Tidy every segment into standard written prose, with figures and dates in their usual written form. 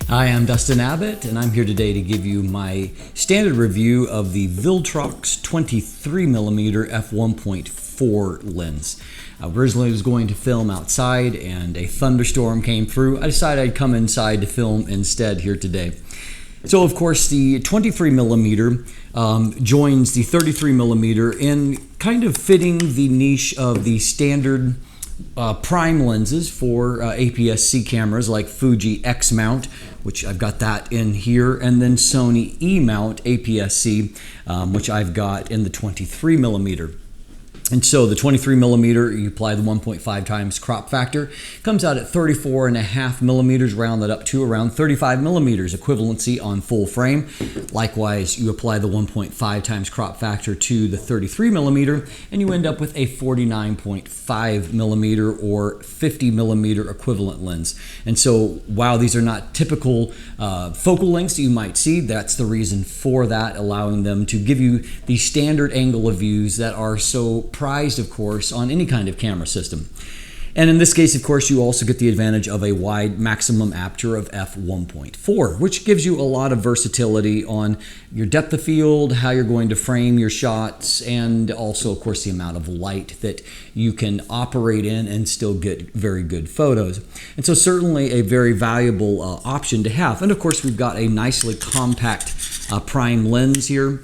Hi, I'm Dustin Abbott, and I'm here today to give you my standard review of the Viltrox 23mm f1.4 lens. Originally I was going to film outside and a thunderstorm came through. I decided I'd come inside to film instead here today. So of course the 23mm joins the 33mm in kind of fitting the niche of the standard prime lenses for APS-C cameras like Fuji X mount, which I've got that in here, and then Sony E mount APS-C, which I've got in the 23mm. And so the 23mm, you apply the 1.5 times crop factor, comes out at 34.5 millimeters, round that up to around 35 millimeters equivalency on full frame. Likewise, you apply the 1.5 times crop factor to the 33mm, and you end up with a 49.5 millimeter or 50 millimeter equivalent lens. And so while these are not typical focal lengths that you might see, that's the reason for that, allowing them to give you the standard angle of views that are so prized, of course, on any kind of camera system. And in this case, of course, you also get the advantage of a wide maximum aperture of f1.4, which gives you a lot of versatility on your depth of field, how you're going to frame your shots, and also, of course, the amount of light that you can operate in and still get very good photos. And so certainly a very valuable option to have. And of course, we've got a nicely compact prime lens here.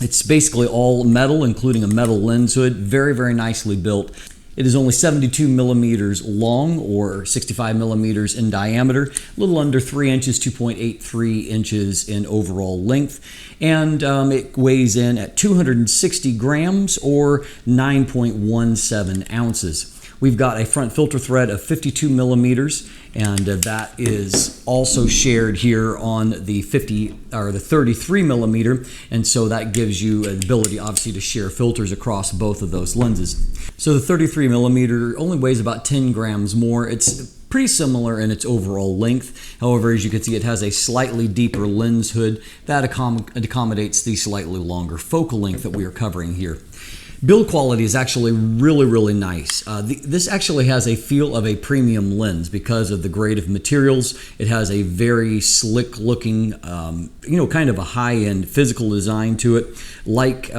It's basically all metal, including a metal lens hood, very, very nicely built. It is only 72 millimeters long or 65 millimeters in diameter, a little under 3 inches, 2.83 inches in overall length, and it weighs in at 260 grams or 9.17 ounces. We've got a front filter thread of 52 millimeters, and that is also shared here on the 33 millimeter, and so that gives you an ability, obviously, to share filters across both of those lenses. So the 33 millimeter only weighs about 10 grams more. It's pretty similar in its overall length. However, as you can see, it has a slightly deeper lens hood that accommodates the slightly longer focal length that we are covering here. Build quality is actually really, really nice. This actually has a feel of a premium lens because of the grade of materials. It has a very slick looking, kind of a high-end physical design to it, like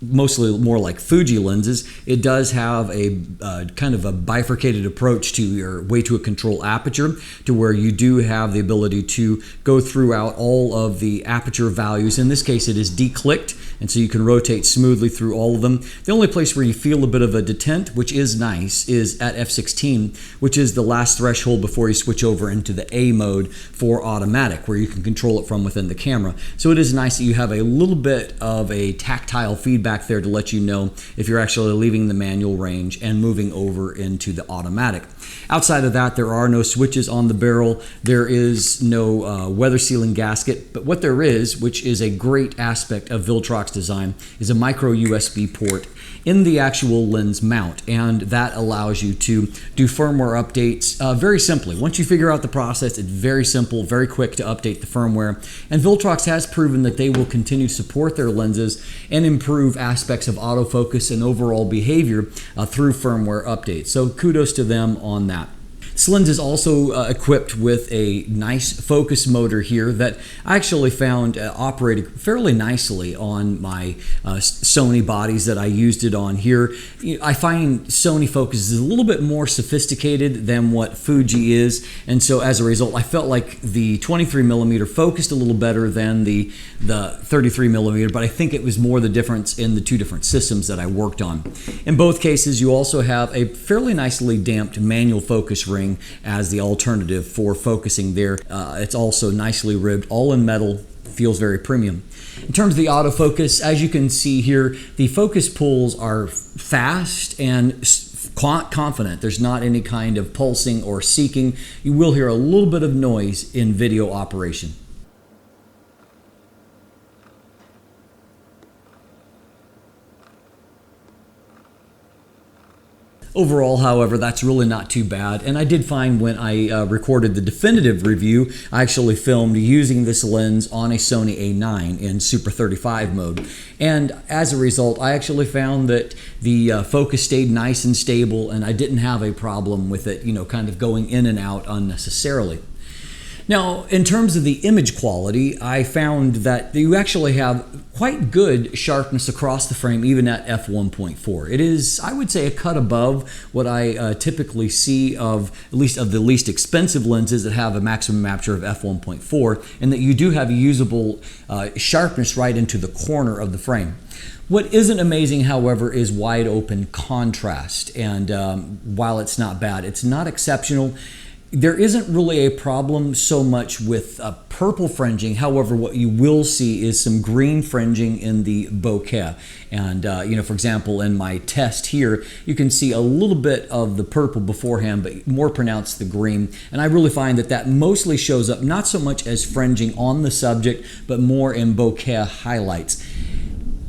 mostly more like Fuji lenses. It does have a kind of a bifurcated approach to your way to a control aperture, to where you do have the ability to go throughout all of the aperture values. In this case, it is declicked, and so you can rotate smoothly through all of them. The only place where you feel a bit of a detent, which is nice, is at f16, which is the last threshold before you switch over into the A mode for automatic, where you can control it from within the camera. So it is nice that you have a little bit of a tactile feedback there to let you know if you're actually leaving the manual range and moving over into the automatic. Outside of that, there are no switches on the barrel. There is no weather sealing gasket, but what there is, which is a great aspect of Viltrox design, is a micro USB port in the actual lens mount, and that allows you to do firmware updates very simply. Once you figure out the process, it's very simple, very quick to update the firmware, and Viltrox has proven that they will continue to support their lenses and improve aspects of autofocus and overall behavior through firmware updates. So kudos to them on that. This lens is also equipped with a nice focus motor here that I actually found operated fairly nicely on my Sony bodies that I used it on here. I find Sony focus is a little bit more sophisticated than what Fuji is, and so as a result, I felt like the 23mm focused a little better than the 33mm, but I think it was more the difference in the two different systems that I worked on. In both cases, you also have a fairly nicely damped manual focus ring as the alternative for focusing there. It's also nicely ribbed, all in metal, feels very premium. In terms of the autofocus, as you can see here, the focus pulls are fast and confident. There's not any kind of pulsing or seeking. You will hear a little bit of noise in video operation. Overall, however, that's really not too bad, and I did find when I recorded the definitive review, I actually filmed using this lens on a Sony A9 in Super 35 mode, and as a result, I actually found that the focus stayed nice and stable, and I didn't have a problem with it, kind of going in and out unnecessarily. Now, in terms of the image quality, I found that you actually have quite good sharpness across the frame, even at f1.4. It is, I would say, a cut above what I typically see of, at least of the least expensive lenses that have a maximum aperture of f1.4, and that you do have usable sharpness right into the corner of the frame. What isn't amazing, however, is wide open contrast, and while it's not bad, it's not exceptional. There isn't really a problem so much with purple fringing. However, what you will see is some green fringing in the bokeh. And, for example, in my test here, you can see a little bit of the purple beforehand, but more pronounced the green. And I really find that that mostly shows up not so much as fringing on the subject, but more in bokeh highlights.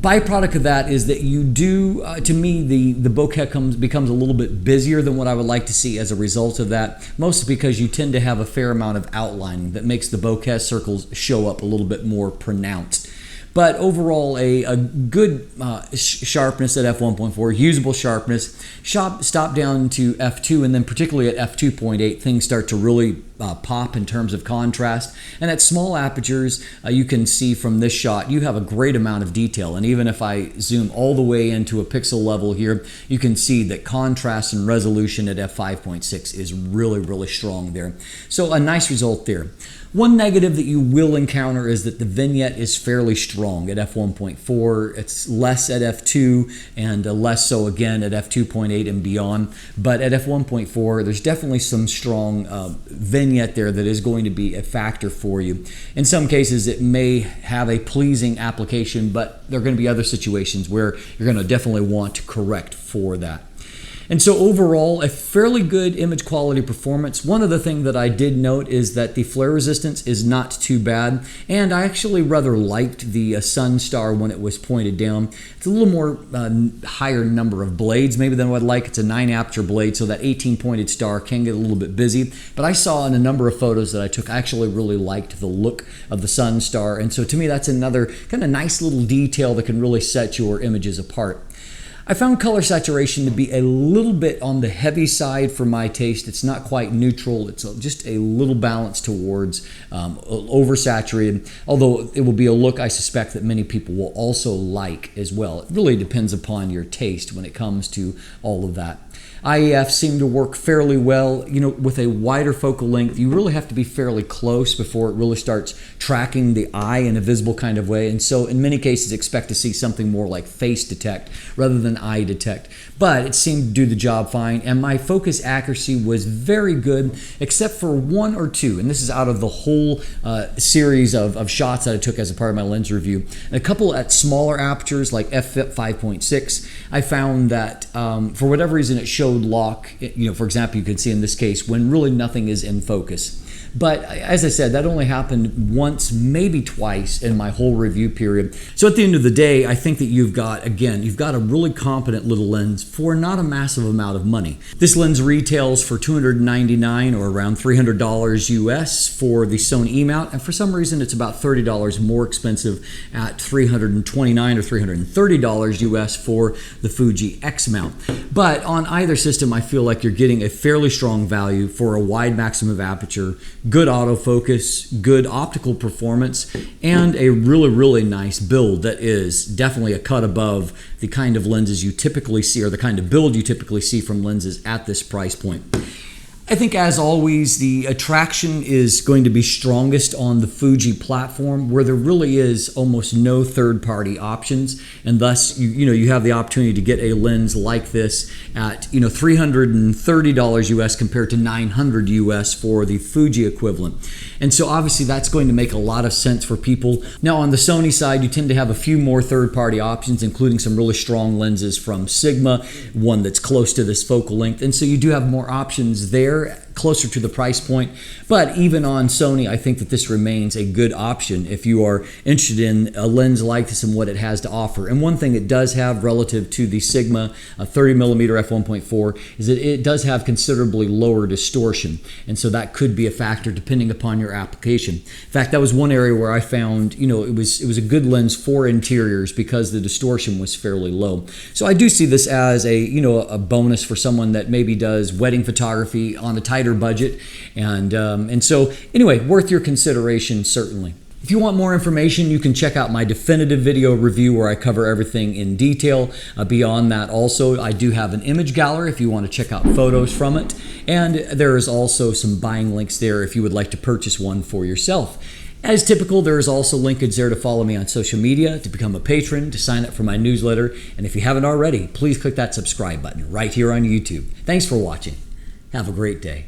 Byproduct of that is that you do, to me, the bokeh becomes a little bit busier than what I would like to see as a result of that, mostly because you tend to have a fair amount of outlining that makes the bokeh circles show up a little bit more pronounced. But overall, a good sharpness at f1.4, usable sharpness. Stop down to f2, and then particularly at f2.8, things start to really pop in terms of contrast. And at small apertures, you can see from this shot, you have a great amount of detail. And even if I zoom all the way into a pixel level here, you can see that contrast and resolution at f5.6 is really, really strong there. So a nice result there. One negative that you will encounter is that the vignette is fairly strong at f1.4. It's less at f2 and less so again at f2.8 and beyond. But at f1.4, there's definitely some strong vignette there that is going to be a factor for you. In some cases, it may have a pleasing application, but there are going to be other situations where you're going to definitely want to correct for that. And so overall, a fairly good image quality performance. One other thing that I did note is that the flare resistance is not too bad, and I actually rather liked the Sun Star when it was pointed down. It's a little more higher number of blades maybe than what I'd like. It's a 9 aperture blade, so that 18 pointed star can get a little bit busy. But I saw in a number of photos that I took, I actually really liked the look of the Sun Star, and so to me that's another kind of nice little detail that can really set your images apart. I found color saturation to be a little bit on the heavy side for my taste. It's not quite neutral. It's just a little balance towards oversaturated, although it will be a look I suspect that many people will also like as well. It really depends upon your taste when it comes to all of that. IEF seemed to work fairly well. You know, with a wider focal length, you really have to be fairly close before it really starts tracking the eye in a visible kind of way. And so in many cases, expect to see something more like face detect rather than eye detect. But it seemed to do the job fine, and my focus accuracy was very good, except for 1 or 2. And this is out of the whole series of shots that I took as a part of my lens review. And a couple at smaller apertures, like f5.6, I found that for whatever reason it showed lock. For example, you can see in this case when really nothing is in focus. But as I said, that only happened once, maybe twice in my whole review period. So at the end of the day, I think that you've got a really competent little lens for not a massive amount of money. This lens retails for $299 or around $300 US for the Sony E-mount, and for some reason it's about $30 more expensive at $329 or $330 US for the Fuji X-mount. But on either system, I feel like you're getting a fairly strong value for a wide maximum of aperture, good autofocus, good optical performance, and a really, really nice build that is definitely a cut above the kind of lenses you typically see or the kind of build you typically see from lenses at this price point. I think, as always, the attraction is going to be strongest on the Fuji platform, where there really is almost no third-party options, and thus you have the opportunity to get a lens like this at $330 US compared to $900 US for the Fuji equivalent. And so obviously that's going to make a lot of sense for people. Now on the Sony side, you tend to have a few more third-party options, including some really strong lenses from Sigma, one that's close to this focal length, and so you do have more options there, closer to the price point. But even on Sony, I think that this remains a good option if you are interested in a lens like this and what it has to offer. And one thing it does have relative to the Sigma 30mm f1.4 is that it does have considerably lower distortion, and so that could be a factor depending upon your application. In fact, that was one area where I found it was a good lens for interiors because the distortion was fairly low. So I do see this as a bonus for someone that maybe does wedding photography on a type tighter budget. And so anyway, worth your consideration, certainly. If you want more information, you can check out my definitive video review where I cover everything in detail. Beyond that, also, I do have an image gallery if you want to check out photos from it. And there is also some buying links there if you would like to purchase one for yourself. As typical, there is also linkage there to follow me on social media, to become a patron, to sign up for my newsletter. And if you haven't already, please click that subscribe button right here on YouTube. Thanks for watching. Have a great day.